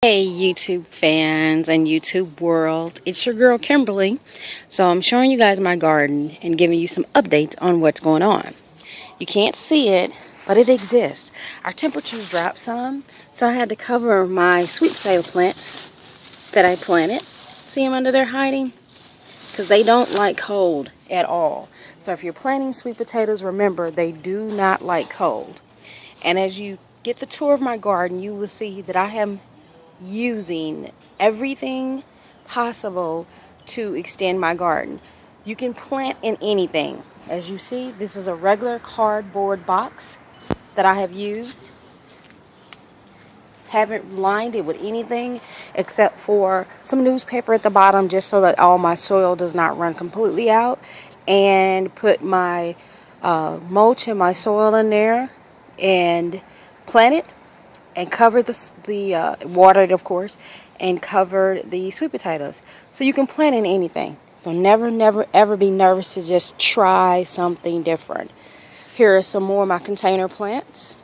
Hey YouTube fans and YouTube world, it's your girl Kimberly. So I'm showing you guys my garden and giving you some updates on what's going on. You can't see it, but it exists. Our temperatures dropped some, so I had to cover my sweet potato plants that I planted. See them under there hiding? Because they don't like cold at all. So if you're planting sweet potatoes, remember they do not like cold. And as you get the tour of my garden, you will see that I am using everything possible to extend my garden. You can plant in anything. As you see, this is a regular cardboard box that I have used. Haven't lined it with anything except for some newspaper at the bottom, just so that all my soil does not run completely out, and put my mulch and my soil in there and plant it and cover the watered, of course, and cover the sweet potatoes. So you can plant in anything. So never ever be nervous to just try something different. Here are some more of my container plants.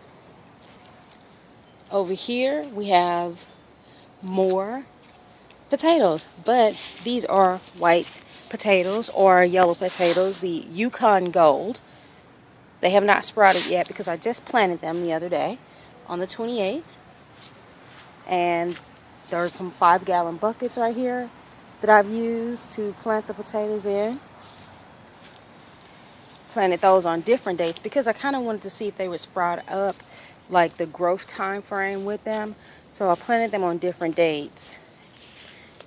Over here we have more potatoes, but these are white potatoes or yellow potatoes, the Yukon Gold. They have not sprouted yet because I just planted them the other day on the 28th. And there are some 5-gallon buckets right here that I've used to plant the potatoes in. Planted those on different dates because I kind of wanted to see if they would sprout up, like the growth time frame with them. So I planted them on different dates.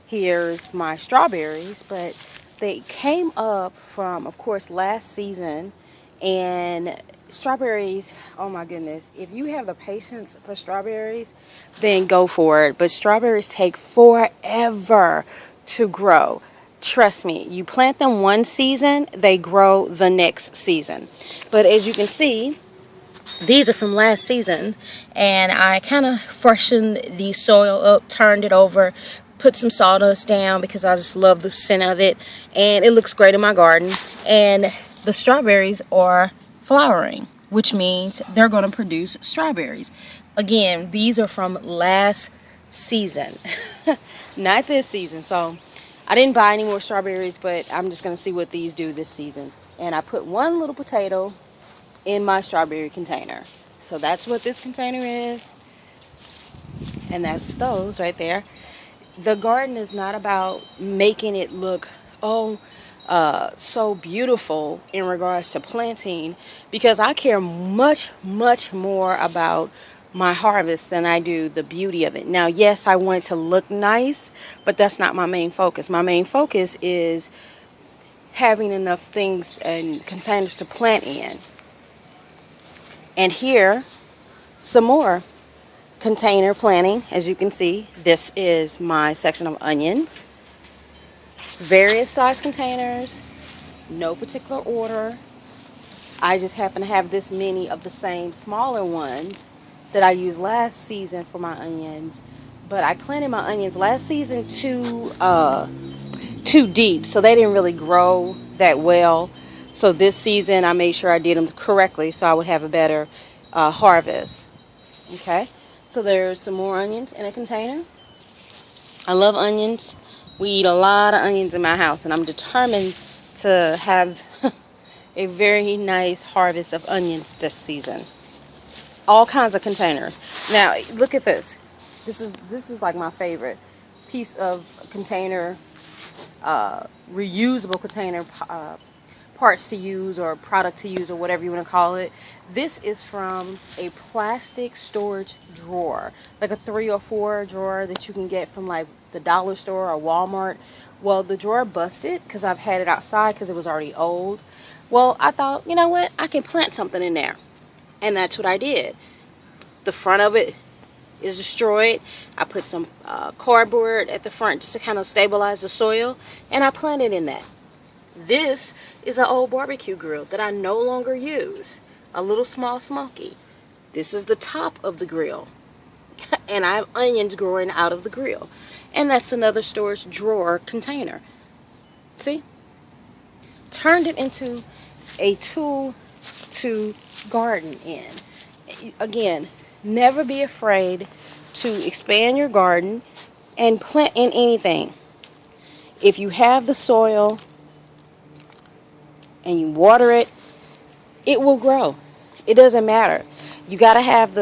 Here's my strawberries, but they came up from, of course, last season. And strawberries, oh my goodness, if you have the patience for strawberries, then go for it. But strawberries take forever to grow. Trust me, you plant them one season, they grow the next season. But as you can see, these are from last season, and I kind of freshened the soil up, turned it over, put some sawdust down because I just love the scent of it, and it looks great in my garden. And the strawberries are flowering, which means they're going to produce strawberries. Again, these are from last season, not this season. So I didn't buy any more strawberries, but I'm just going to see what these do this season. And I put one little potato in my strawberry container. So that's what this container is. And that's those right there. The garden is not about making it look, so beautiful in regards to planting, because I care much more about my harvest than I do the beauty of it. Now, yes, I want it to look nice, but that's not my main focus. My main focus is having enough things and containers to plant in. And here, some more container planting. As you can see, this is my section of onions. Various size containers, no particular order. I just happen to have this many of the same smaller ones that I used last season for my onions. But I planted my onions last season too deep, so they didn't really grow that well. So this season I made sure I did them correctly so I would have a better harvest. Okay, so there's some more onions in a container. I love onions. We eat a lot of onions in my house, and I'm determined to have a very nice harvest of onions this season. All kinds of containers. Now, look at this. This is like my favorite piece of container, reusable container parts to use or product to use or whatever you want to call it. This is from a plastic storage drawer, like a 3 or 4 drawer that you can get from like the dollar store or Walmart. Well, the drawer busted because I've had it outside because it was already old. Well, I thought, you know what, I can plant something in there, and that's what I did. The front of it is destroyed. I put some cardboard at the front just to kind of stabilize the soil, and I planted in that. This is an old barbecue grill that I no longer use. A little small smoky. This is the top of the grill. And I have onions growing out of the grill. And that's another storage drawer container. See? Turned it into a tool to garden in. Again, never be afraid to expand your garden and plant in anything. If you have the soil and you water it, it will grow. It doesn't matter. You got to have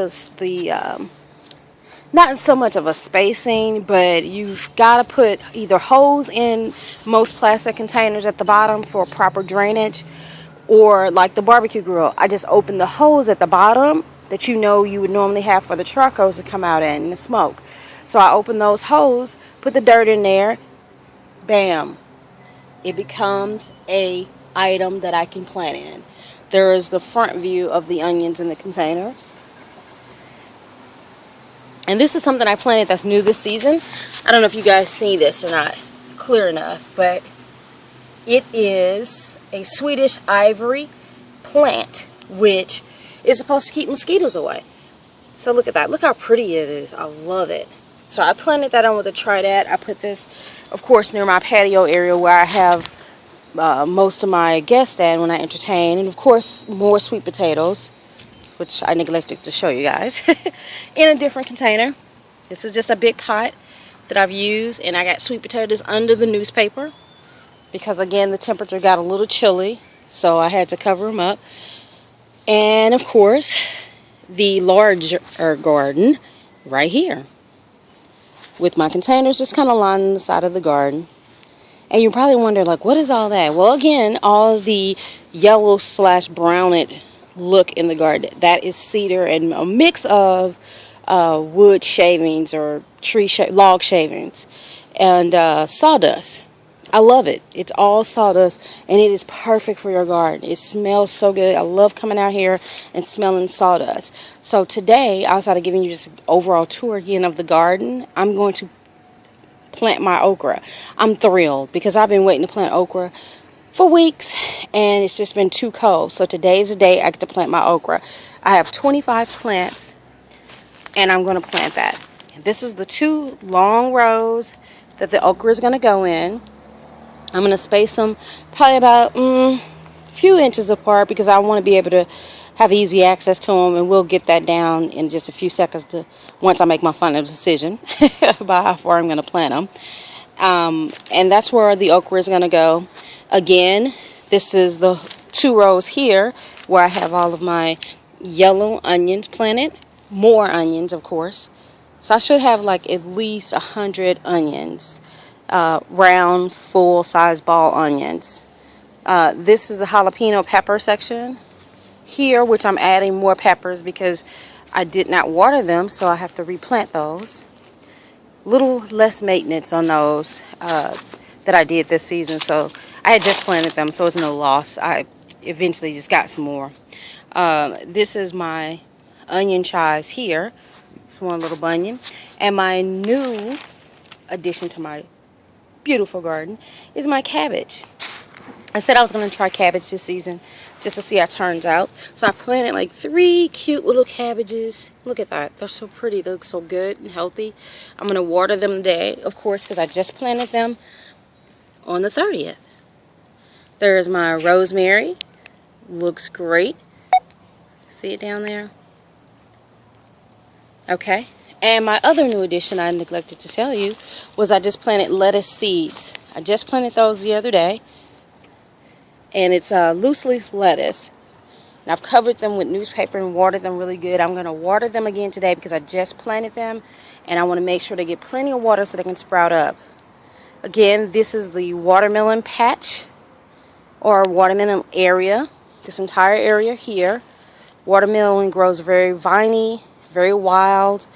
not so much of a spacing, but you've got to put either holes in most plastic containers at the bottom for proper drainage, or like the barbecue grill, I just open the holes at the bottom that you would normally have for the charcoals to come out in and the smoke. So I open those holes, put the dirt in there, bam, it becomes a item that I can plant in. There is the front view of the onions in the container. And this is something I planted that's new this season. I don't know if you guys see this or not clear enough, but it is a Swedish ivory plant, which is supposed to keep mosquitoes away. So look at that. Look how pretty it is. I love it. So I planted that on with a Trident. I put this, of course, near my patio area where I have most of my guests at when I entertain. And, of course, more sweet potatoes, which I neglected to show you guys, in a different container. This is just a big pot that I've used, and I got sweet potatoes under the newspaper because, again, the temperature got a little chilly, so I had to cover them up. And, of course, the larger garden right here with my containers just kind of lining the side of the garden. And you probably wonder, like, what is all that? Well, again, all the yellow/browned look in the garden, that is cedar and a mix of wood shavings or log shavings and sawdust. I love it. It's all sawdust, and it is perfect for your garden. It smells so good. I love coming out here and smelling sawdust. So today, outside of giving you just an overall tour again of the garden, I'm going to plant my okra. I'm thrilled because I've been waiting to plant okra for weeks, and it's just been too cold. So today's the day I get to plant my okra. I have 25 plants, and I'm going to plant that. This is the 2 long rows that the okra is going to go in. I'm going to space them probably about a few inches apart because I want to be able to have easy access to them, and we'll get that down in just a few seconds once I make my final decision about how far I'm going to plant them. And that's where the okra is going to go. Again, this is the 2 rows here where I have all of my yellow onions planted. More onions, of course. So I should have like at least 100 onions. Round, full-size ball onions. This is the jalapeno pepper section here, which I'm adding more peppers because I did not water them, so I have to replant those. Little less maintenance on those that I did this season, so I had just planted them, so it's no loss. I eventually just got some more. This is my onion chives here. It's one little bunion. And my new addition to my beautiful garden is my cabbage. I said I was going to try cabbage this season just to see how it turns out. So I planted like 3 cute little cabbages. Look at that. They're so pretty. They look so good and healthy. I'm going to water them today, of course, because I just planted them on the 30th. There's my rosemary. Looks great. See it down there? Okay. And my other new addition I neglected to tell you was I just planted lettuce seeds. I just planted those the other day. And it's loose leaf lettuce. And I've covered them with newspaper and watered them really good. I'm going to water them again today because I just planted them. And I want to make sure they get plenty of water so they can sprout up. Again, this is the watermelon patch or watermelon area. This entire area here. Watermelon grows very viney, very wild.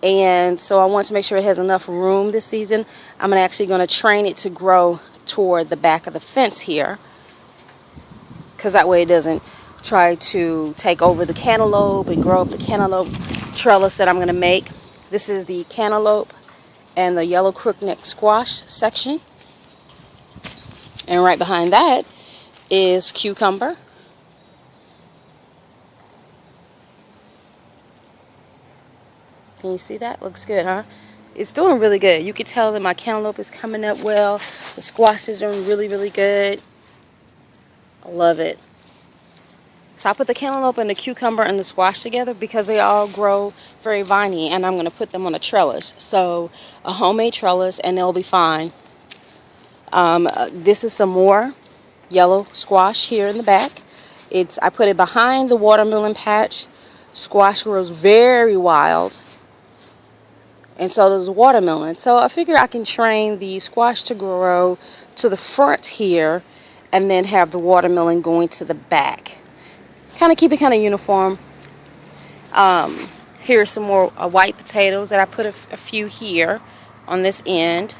And so I want to make sure it has enough room this season. I'm actually going to train it to grow toward the back of the fence here, because that way it doesn't try to take over the cantaloupe and grow up the cantaloupe trellis that I'm going to make. This is the cantaloupe and the yellow crookneck squash section. And right behind that is cucumber. Can you see that? Looks good, huh? It's doing really good. You can tell that my cantaloupe is coming up well. The squash is doing really, really good. I love it. So I put the cantaloupe and the cucumber and the squash together because they all grow very viney, and I'm going to put them on a trellis. So a homemade trellis, and they'll be fine. This is some more yellow squash here in the back. I put it behind the watermelon patch. Squash grows very wild, and so does the watermelon. So I figure I can train the squash to grow to the front here, and then have the watermelon going to the back. Kind of keep it kind of uniform. Here's some more white potatoes that I put a few here on this end,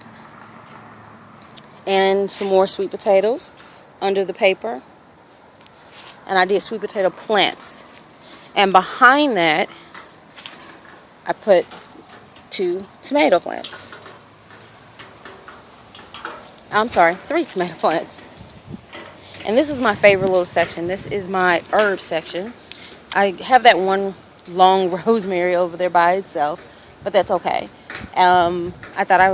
and some more sweet potatoes under the paper. And I did sweet potato plants. And behind that, I put 2 tomato plants. I'm sorry, 3 tomato plants. And this is my favorite little section. This is my herb section. I have that one long rosemary over there by itself, but that's okay. I thought I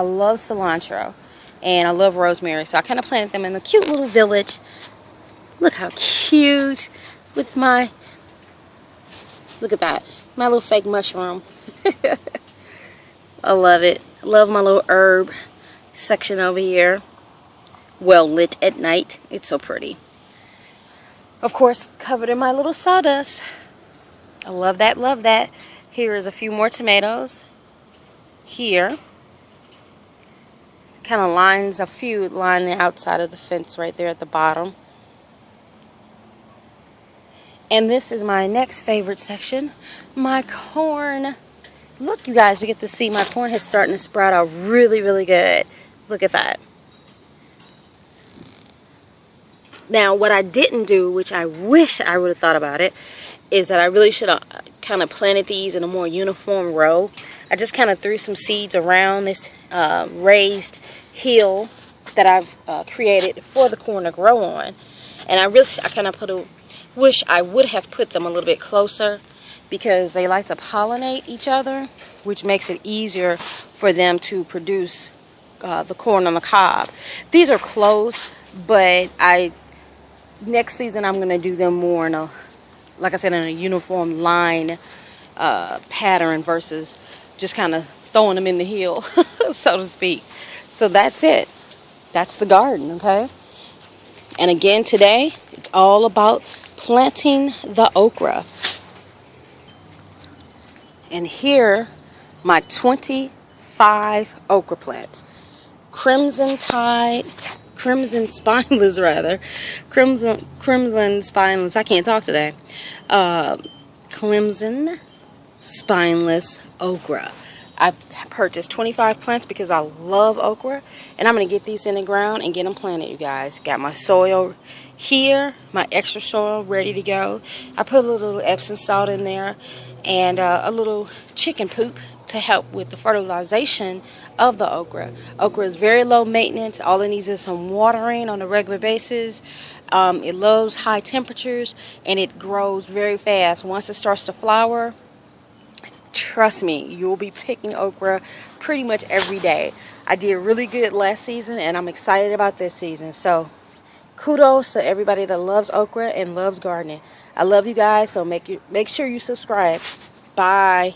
love cilantro and I love rosemary, so I kind of planted them in a cute little village. Look how cute with look at that, my little fake mushroom. I love it. I love my little herb section over here. Well lit at night. It's so pretty. Of course, covered in my little sawdust. I love that, love that. Here is a few more tomatoes. Here. Kind of lines a few line the outside of the fence right there at the bottom. And this is my next favorite section, my corn. Look, you guys, you get to see my corn is starting to sprout out really, really good. Look at that. Now, what I didn't do, which I wish I would have thought about it, is that I really should have kind of planted these in a more uniform row. I just kind of threw some seeds around this raised hill that I've created for the corn to grow on. And I wish I would have put them a little bit closer, because they like to pollinate each other, which makes it easier for them to produce the corn on the cob. These are close, but next season I'm going to do them more in a, like I said, in a uniform line pattern versus just kind of throwing them in the hill, so to speak. So that's it. That's the garden, okay? And again, today, it's all about planting the okra. And here, my 25 okra plants. Crimson spineless, I can't talk today. Crimson spineless okra. I purchased 25 plants because I love okra, and I'm going to get these in the ground and get them planted, you guys. Got my soil here, my extra soil ready to go. I put a little Epsom salt in there and a little chicken poop to help with the fertilization of the okra. Okra is very low maintenance. All it needs is some watering on a regular basis. It loves high temperatures, and it grows very fast. Once it starts to flower, trust me, you'll be picking okra pretty much every day. I did really good last season, and I'm excited about this season. So kudos to everybody that loves okra and loves gardening. I love you guys, so make sure you subscribe. Bye.